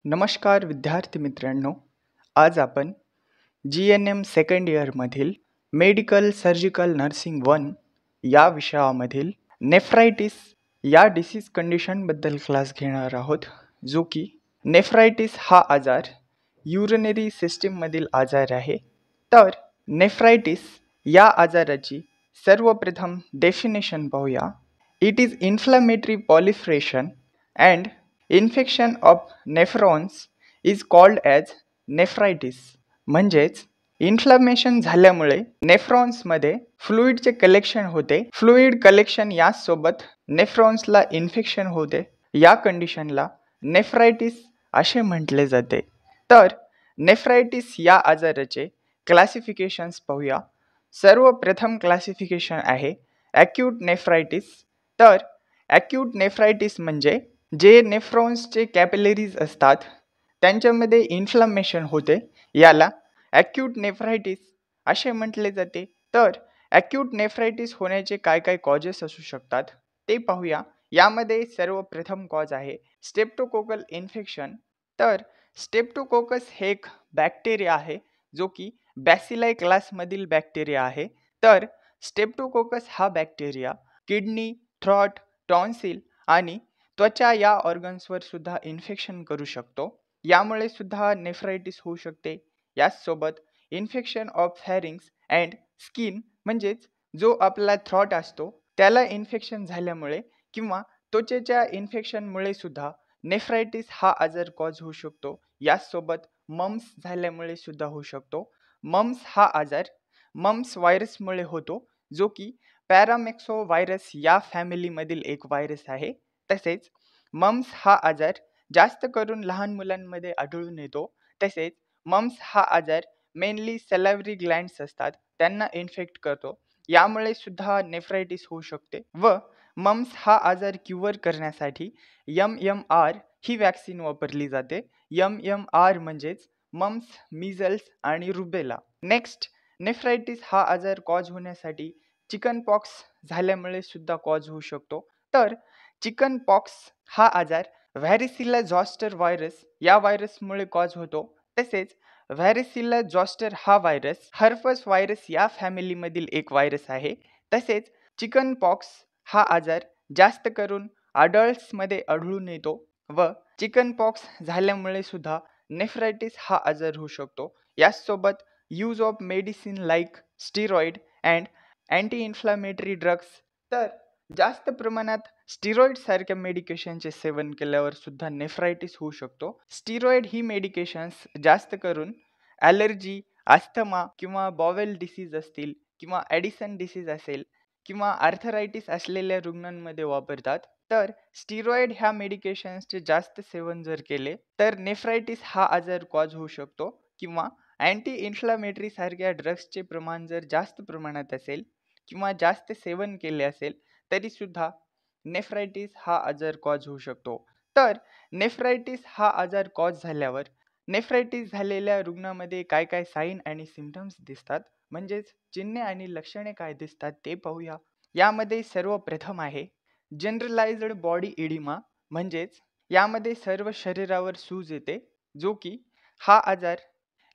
नमस्कार विद्यार्थी मित्रांनो, आज आपण GNM सेकंड इयरमधील मेडिकल सर्जिकल नर्सिंग 1 या विषयामधील नेफ्रायटिस या डिसीज कंडिशनबद्दल क्लास घेणार आहोत. जो की नेफ्रायटिस हा आजार युरिनरी सिस्टीममधील आजार आहे. तर नेफ्रायटिस या आजाराची सर्वप्रथम डेफिनेशन पाहूया. It is inflammatory proliferation and infection of nephrons is called as nephritis. म्हणजेच इन्फ्लॅमेशन झाल्यामुळे नेफ्रॉन्समध्ये फ्लुइडचे कलेक्शन होते. फ्लुइड कलेक्शन यासोबत नेफ्रॉन्सला इन्फेक्शन होते. या कंडिशनला नेफ्रायटिस असे म्हटले जाते. तर नेफ्रायटिस या आजाराचे क्लासिफिकेशन्स पाहूया. सर्वप्रथम क्लासिफिकेशन आहे ॲक्यूट नेफ्रायटिस. तर ॲक्यूट नेफ्रायटिस म्हणजे जे नेफ्रॉन्सचे कॅपिलरीज असतात त्यांच्यामध्ये इन्फ्लमेशन होते, याला ॲक्यूट नेफ्रायटिस असे म्हटले जाते. तर ॲक्यूट नेफ्रायटिस होण्याचे काय काय कॉजेस असू शकतात ते पाहूया. यामध्ये सर्वप्रथम कॉज आहे स्टेप्टोकोकल इन्फेक्शन. तर स्टेप्टोकोकस हे एक बॅक्टेरिया आहे जो की बॅसिलाई क्लासमधील बॅक्टेरिया आहे. तर स्टेप्टोकोकस हा बॅक्टेरिया किडनी, थ्रॉट, टॉन्सिल आणि त्वचा या ऑर्गन्सवर सुद्धा इन्फेक्शन करू शकतो. यामुळे सुद्धा नेफ्रायटिस होऊ शकते. याचसोबत infection of pharynx and skin म्हणजेच जो आपला थ्रॉट असतो त्याला इन्फेक्शन झाल्यामुळे किंवा त्वचेच्या इन्फेक्शनमुळे सुद्धा नेफ्रायटिस हा आजार कॉज होऊ शकतो. याचसोबत मम्स झाल्यामुळे सुद्धा होऊ शकतो. मम्स हा आजार मम्स व्हायरसमुळे होतो, जो की पॅरामेक्सो व्हायरस या फॅमिलीमधील एक व्हायरस आहे. तसेच मम्स हा आजार जास्त करून लहान मुलांमध्ये आढळून येतो. तसेच मम्स हा आजार मेनली सॅलाव्हरी ग्लँड्स असतात त्यांना इन्फेक्ट करतो. यामुळे सुद्धा नेफ्रायटिस होऊ शकते. व मम्स हा आजार क्युअर करण्यासाठी MMR ही वॅक्सिन वापरली जाते. MMR म्हणजेच मम्स, मिझल्स आणि रुबेला. नेक्स्ट, नेफ्रायटिस हा आजार कॉज होण्यासाठी चिकन पॉक्स झाल्यामुळे सुद्धा कॉज होऊ शकतो. तर चिकन पॉक्स हा आजार व्हॅरिसिला झॉस्टर व्हायरस या व्हायरसमुळे कॉज होतो. तसेच व्हॅरिसिला झॉस्टर हा व्हायरस हर्पस व्हायरस या फॅमिलीमधील एक व्हायरस आहे. तसेच चिकन पॉक्स हा आजार जास्त करून अडल्ट्समध्ये आढळून येतो व चिकन पॉक्स झाल्यामुळे सुद्धा नेफ्रायटिस हा आजार होऊ शकतो. याचसोबत use of medicine like steroid and anti inflammatory drugs. तर जास्त प्रमाणात स्टिरॉइड सारख्या मेडिकेशनचे सेवन केल्यावर सुद्धा नेफ्रायटिस होऊ शकतो. स्टिरॉइड ही मेडिकेशन्स जास्त करून ॲलर्जी, अस्थमा किंवा बॉवेल डिसीज असतील किंवा ॲडिसन डिसीज असेल किंवा आर्थरायटिस असलेल्या रुग्णांमध्ये वापरतात. तर स्टिरॉइड ह्या मेडिकेशन्सचे जास्त सेवन जर केले तर नेफ्रायटिस हा आजार कॉज होऊ शकतो. किंवा अँटी इन्फ्लामेटरी सारख्या ड्रग्सचे प्रमाण जर जास्त प्रमाणात असेल किंवा जास्त सेवन केले असेल तरी सुद्धा नेफ्रायटिस हा आजार कॉज होऊ शकतो. तर नेफ्रायटिस हा आजार कॉज झाल्यावर नेफ्रायटिस झालेल्या रुग्णामध्ये काय काय साईन आणि सिम्पटम्स दिसतात, म्हणजेच चिन्हे आणि लक्षणे काय दिसतात ते पाहूया. यामध्ये सर्वप्रथम आहे जनरलाइज्ड बॉडी इडिमा. म्हणजेच यामध्ये सर्व शरीरावर सूज येते, जो की हा आजार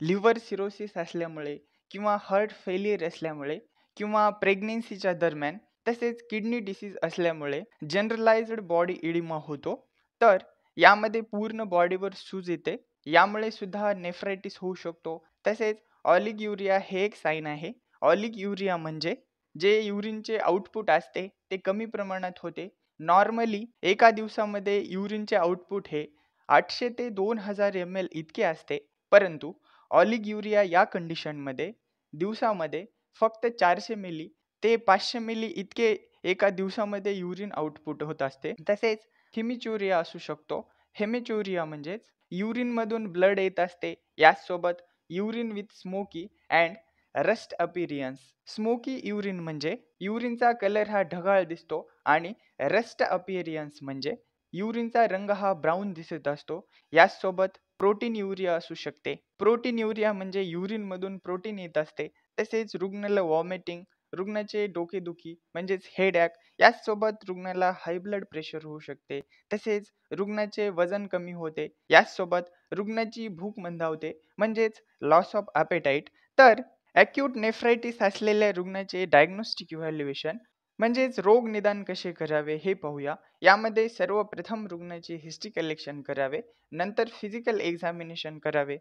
लिव्हर सिरोसिस असल्यामुळे किंवा हार्ट फेलियर असल्यामुळे किंवा प्रेग्नेन्सीच्या दरम्यान तसेच किडनी डिसीज असल्यामुळे जनरलाइज्ड बॉडी इडिमा होतो. तर यामध्ये पूर्ण बॉडीवर सूज येते, यामुळे सुद्धा नेफ्रायटिस होऊ शकतो. तसेच ऑलिग्युरिया हे एक साईन आहे. ऑलिग्युरिया म्हणजे जे युरिनचे आउटपुट असते ते कमी प्रमाणात होते. नॉर्मली एका दिवसामध्ये युरिनचे आउटपुट हे 800 ते 2000 ml इतके असते. परंतु ऑलिग्युरिया या कंडिशनमध्ये दिवसामध्ये फक्त 400 मिली ते 500 मिली इतके एका दिवसामध्ये युरिन आउटपुट होत असते. तसेच हेमिच्युरिया असू शकतो. हेमिच्युरिया म्हणजेच युरिनमधून ब्लड येत असते. याचसोबत urine with smoky and rust appearance. Smoky urine म्हणजे युरिनचा कलर हा ढगाळ दिसतो आणि रस्ट अपीरियन्स म्हणजे युरिनचा रंग हा ब्राऊन दिसत असतो. याचसोबत प्रोटीन युरिया असू शकते. प्रोटीन युरिया म्हणजे युरिनमधून प्रोटीन येत असते. तसेच रुग्णाला वॉमिटिंग रुग्णाचे डोकेदुखी म्हणजेच हेडॅक, याचसोबत रुग्णाला हाय ब्लड प्रेशर होऊ शकते. तसेच रुग्णाचे वजन कमी होते. याचसोबत रुग्णाची भूक मंदावते म्हणजेच लॉस ऑफ ॲपेटाईट. तर ॲक्यूट नेफ्रायटिस असलेल्या रुग्णाचे डायग्नोस्टिक इव्हॅल्युएशन म्हणजेच रोग निदान कसे करावे हे पाहूया. यामध्ये सर्वप्रथम रुग्णाची हिस्ट्री कलेक्शन करावे, नंतर फिजिकल एक्झामिनेशन करावे.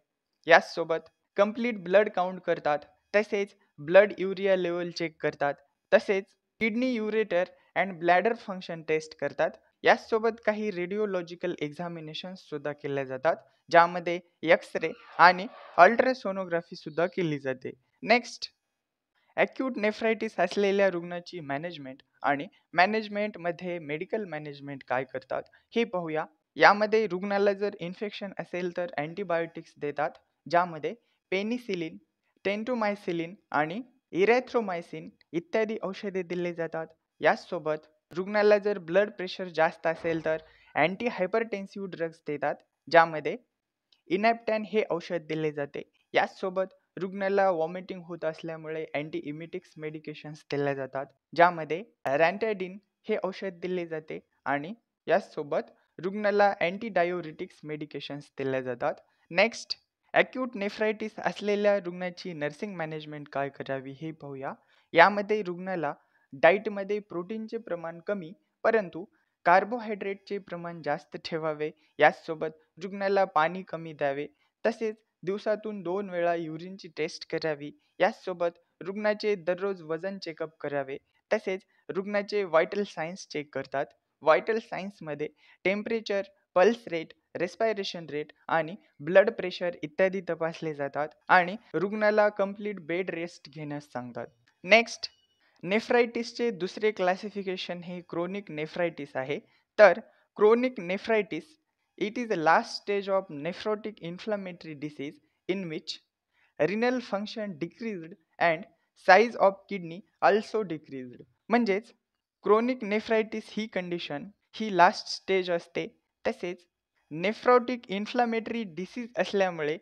याचसोबत कंप्लीट ब्लड काउंट करतात, तसेच ब्लड युरिया लेवल चेक करतात, तसेच kidney ureter and bladder function test करतात. याचसोबत काही रेडिओलॉजिकल एक्झामिनेशन सुद्धा केल्या जातात, ज्यामध्ये एक्स-रे आणि अल्ट्रासोनोग्राफी सुद्धा केली जाते. नेक्स्ट, ॲक्यूट नेफ्रायटिस असलेल्या रुग्णाची मॅनेजमेंट आणि मॅनेजमेंटमध्ये मेडिकल मॅनेजमेंट काय करतात हे पाहूया. यामध्ये रुग्णाला जर इन्फेक्शन असेल तर अँटीबायोटिक्स देतात, ज्यामध्ये पेनिसिलिन, टेंटोमायसिलिन आणि इरॅथ्रोमायसिन इत्यादी औषधे दिले जातात. याचसोबत रुग्णाला जर ब्लड प्रेशर जास्त असेल तर अँटी हायपरटेन्सिव्ह ड्रग्ज देतात, ज्यामध्ये इनॅप्टॅन हे औषध दिले जाते. याचसोबत रुग्णाला वॉमिटिंग होत असल्यामुळे अँटी इमिटिक्स मेडिकेशन्स दिल्या जातात, ज्यामध्ये रॅन्टॅडिन हे औषध दिले जाते आणि याचसोबत रुग्णाला अँटी डायोरिटिक्स मेडिकेशन्स दिल्या जातात. नेक्स्ट, ॲक्यूट नेफ्रायटिस असलेल्या रुग्णाची नर्सिंग मॅनेजमेंट काय करावी हे पाहूया. यामध्ये रुग्णाला डाईटमध्ये प्रोटीनचे प्रमाण कमी परंतु कार्बोहायड्रेटचे प्रमाण जास्त ठेवावे. याचसोबत रुग्णाला पाणी कमी द्यावे. तसेच दिवसातून 2 वेळा युरिनची टेस्ट करावी. याचसोबत रुग्णाचे दररोज वजन चेकअप करावे. तसेच रुग्णाचे व्हायटल सायन्स चेक करतात. व्हायटल सायन्समध्ये temperature, pulse rate, respiration rate आणि ब्लड प्रेशर इत्यादी तपासले जातात आणि रुग्णाला कंप्लीट बेड रेस्ट घेण्यास सांगतात. नेक्स्ट, नेफ्रायटिसचे दुसरे क्लासिफिकेशन हे क्रोनिक नेफ्रायटिस आहे. तर chronic nephritis it is the last stage of nephrotic inflammatory disease in which renal function decreased and size of kidney also decreased. म्हणजेच क्रोनिक नेफ्रायटिस ही condition ही last stage असते. तसेच nephrotic inflammatory disease असल्यामुळे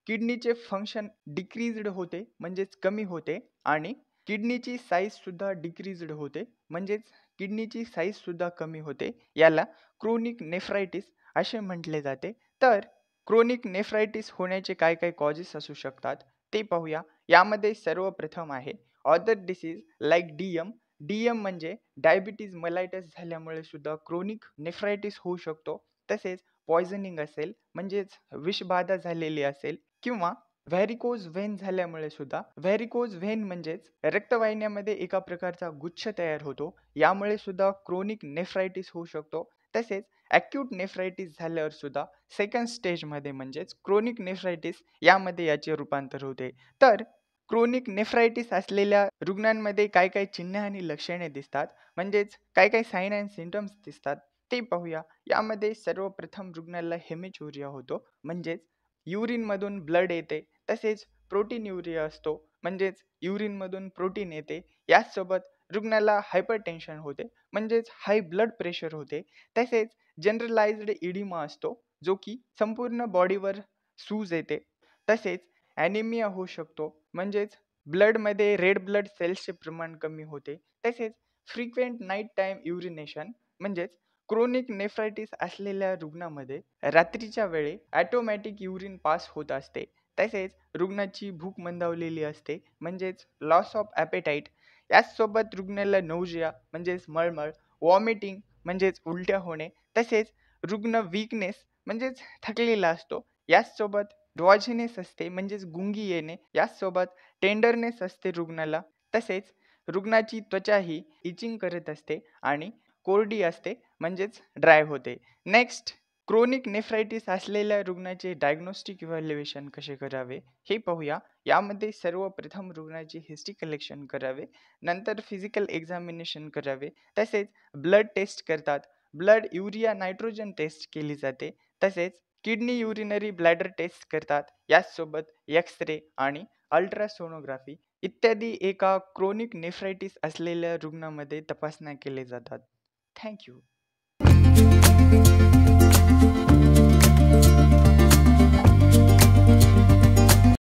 किडनीचे function decreased होते म्हणजेच कमी होते आणि किडनीची साईजसुद्धा डिक्रीज्ड होते म्हणजेच किडनीची साईजसुद्धा कमी होते. याला क्रोनिक नेफ्रायटिस असे म्हटले जाते. तर क्रोनिक नेफ्रायटिस होण्याचे काय काय कॉजेस असू शकतात ते पाहूया. यामध्ये सर्वप्रथम आहे other disease like DM. DM म्हणजे डायबिटीज मेलाइटस झाल्यामुळे सुद्धा क्रोनिक नेफ्रायटिस होऊ शकतो. तसेच पॉयझनिंग असेल म्हणजेच विषबाधा झालेली असेल किंवा व्हॅरिकोज व्हेन झाल्यामुळे सुद्धा, व्हॅरिकोज व्हेन म्हणजेच रक्तवाहिन्यामध्ये एका प्रकारचा गुच्छ तयार होतो, यामुळे सुद्धा क्रोनिक नेफ्रायटिस होऊ शकतो. तसेच ॲक्यूट नेफ्रायटिस झाल्यावर सुद्धा सेकंड स्टेजमध्ये म्हणजेच क्रोनिक नेफ्रायटिस यामध्ये याचे रूपांतर होते. तर क्रोनिक नेफ्रायटिस असलेल्या रुग्णांमध्ये काय काय चिन्हे आणि लक्षणे दिसतात म्हणजेच काय काय साईन अँड सिम्पटम्स दिसतात ते पाहूया. यामध्ये सर्वप्रथम रुग्णाला हेमेच्युरिया होतो म्हणजेच युरिनमधून ब्लड येते. तसेच प्रोटीन युरिया असतो म्हणजेच युरिनमधून प्रोटीन येते. याचसोबत रुग्णाला हायपरटेन्शन होते म्हणजेच हाय ब्लड प्रेशर होते. तसेच जनरलाइज्ड इडिमा असतो जो की संपूर्ण बॉडीवर सूज येते. तसेच ॲनिमिया होऊ शकतो म्हणजेच ब्लडमध्ये रेड ब्लड सेल्सचे प्रमाण कमी होते. तसेच फ्रिक्वेंट नाईट टाईम युरिनेशन म्हणजेच क्रोनिक नेफ्रायटिस असलेल्या रुग्णामध्ये रात्रीच्या वेळी ॲटोमॅटिक युरिन पास होत असते. तसेच रुग्णाची भूक मंदावलेली असते म्हणजेच लॉस ऑफ ॲपेटाईट. याचसोबत रुग्णाला नौजिया म्हणजेच मळमळ, वॉमिटिंग म्हणजेच उलट्या होणे, तसेच रुग्ण वीकनेस म्हणजेच थकलेला असतो. याचसोबत ड्रॉझिनेस असते म्हणजेच गुंगी येणे. याचसोबत टेंडरनेस असते रुग्णाला. तसेच रुग्णाची त्वचा ही इचिंग करत असते आणि कोरडी असते म्हणजेच ड्राय होते. नेक्स्ट, क्रोनिक नेफ्रायटिस असलेल्या रुग्णाचे डायग्नोस्टिक इव्हॅल्युएशन कसे करावे हे पाहूया. यामध्ये सर्वप्रथम रुग्णाची हिस्ट्री कलेक्शन करावे, नंतर फिजिकल एक्झामिनेशन करावे, तसेच ब्लड टेस्ट करतात. ब्लड युरिया नायट्रोजन टेस्ट केली जाते. तसेच किडनी युरिनरी ब्लॅडर टेस्ट करतात. याचसोबत एक्स-रे आणि अल्ट्रासोनोग्राफी इत्यादी एका क्रोनिक नेफ्रायटिस असलेल्या रुग्णामध्ये तपासण्या केल्या जातात. Thank you.